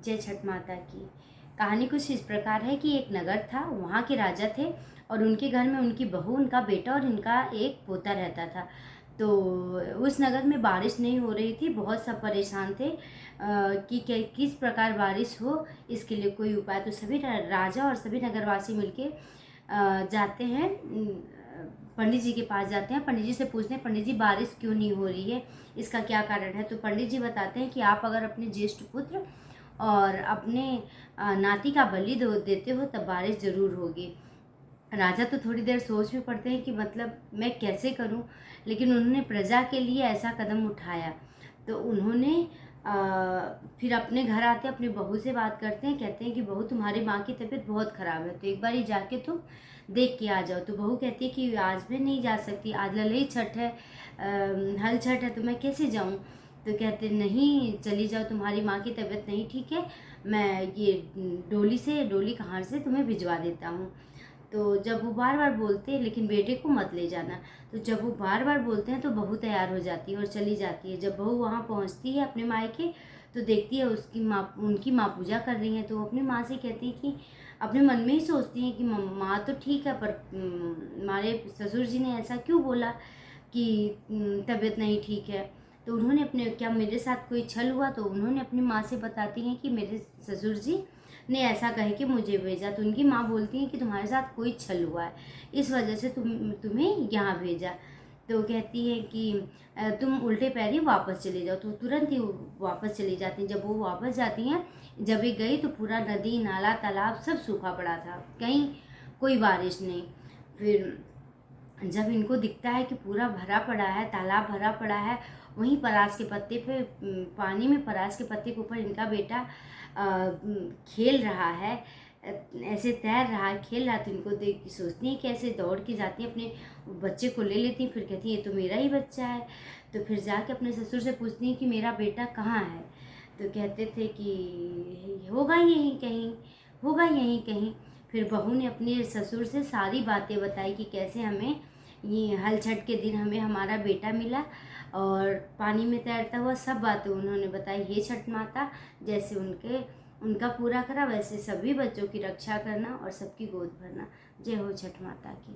जय छठ माता की। कहानी कुछ इस प्रकार है कि एक नगर था, वहाँ के राजा थे और उनके घर में उनकी बहू, उनका बेटा और इनका एक पोता रहता था। तो उस नगर में बारिश नहीं हो रही थी, बहुत सब परेशान थे कि किस प्रकार बारिश हो, इसके लिए कोई उपाय। तो सभी राजा और सभी नगरवासी मिलके जाते हैं, पंडित जी के पास जाते हैं। पंडित जी से पूछते हैं, पंडित जी बारिश क्यों नहीं हो रही है, इसका क्या कारण है। तो पंडित जी बताते हैं कि आप अगर अपने ज्येष्ठ पुत्र और अपने नाती का बलि देते हो तब बारिश जरूर होगी। राजा तो थोड़ी देर सोच में पड़ते हैं कि मतलब मैं कैसे करूं, लेकिन उन्होंने प्रजा के लिए ऐसा कदम उठाया। तो उन्होंने फिर अपने घर आते अपनी बहू से बात करते हैं, कहते हैं कि बहू तुम्हारी माँ की तबीयत बहुत ख़राब है, तो एक बार ही जाके तुम देख के आ जाओ। तो बहू कहती है कि आज मैं नहीं जा सकती, आज ललई छठ है, हल छठ है, तो मैं कैसे जाऊँ। तो कहते नहीं चली जाओ, तुम्हारी माँ की तबीयत नहीं ठीक है, मैं ये डोली कहार से तुम्हें भिजवा देता हूँ। तो जब वो बार बार बोलते हैं लेकिन बेटे को मत ले जाना, तो जब वो बार बार बोलते हैं तो बहू तैयार हो जाती है और चली जाती है। जब बहू वहाँ पहुँचती है अपने मायके, तो देखती है उनकी माँ पूजा कर रही है। तो वो अपनी माँ से कहती है कि अपने मन में ही सोचती है कि माँ तो ठीक है, पर हमारे ससुर जी ने ऐसा क्यों बोला कि तबीयत नहीं ठीक है। तो उन्होंने अपने, क्या मेरे साथ कोई छल हुआ। तो उन्होंने अपनी माँ से बताती हैं कि मेरे ससुर जी ने ऐसा कहे कि मुझे भेजा। तो उनकी माँ बोलती हैं कि तुम्हारे साथ कोई छल हुआ है, इस वजह से तुम्हें यहाँ भेजा। तो कहती है कि तुम उल्टे पैर ही वापस चले जाओ। तो तुरंत ही वापस चली जाती हैं। जब वो वापस जाती हैं, जब ये गई तो पूरा नदी नाला तालाब सब सूखा पड़ा था, कहीं कोई बारिश नहीं। फिर जब इनको दिखता है कि पूरा भरा पड़ा है, तालाब भरा पड़ा है, वहीं परास के पत्ते पे, पानी में परास के पत्ते के ऊपर इनका बेटा खेल रहा है, ऐसे तैर रहा है, खेल रहा। तो इनको देख के सोचती हैं कि ऐसे दौड़ के जाती हैं, अपने बच्चे को ले लेती हैं। फिर कहती हैं ये तो मेरा ही बच्चा है। तो फिर जाके अपने ससुर से पूछती हैं कि मेरा बेटा कहाँ है। तो कहते थे कि होगा यहीं कहीं, होगा यहीं कहीं। फिर बहू ने अपने ससुर से सारी बातें बताई कि कैसे हमें ये हल छठ के दिन हमें हमारा बेटा मिला और पानी में तैरता हुआ, सब बातें उन्होंने बताई। हे छठ माता, जैसे उनका पूरा करा वैसे सभी बच्चों की रक्षा करना और सबकी गोद भरना। जय हो छठ माता की।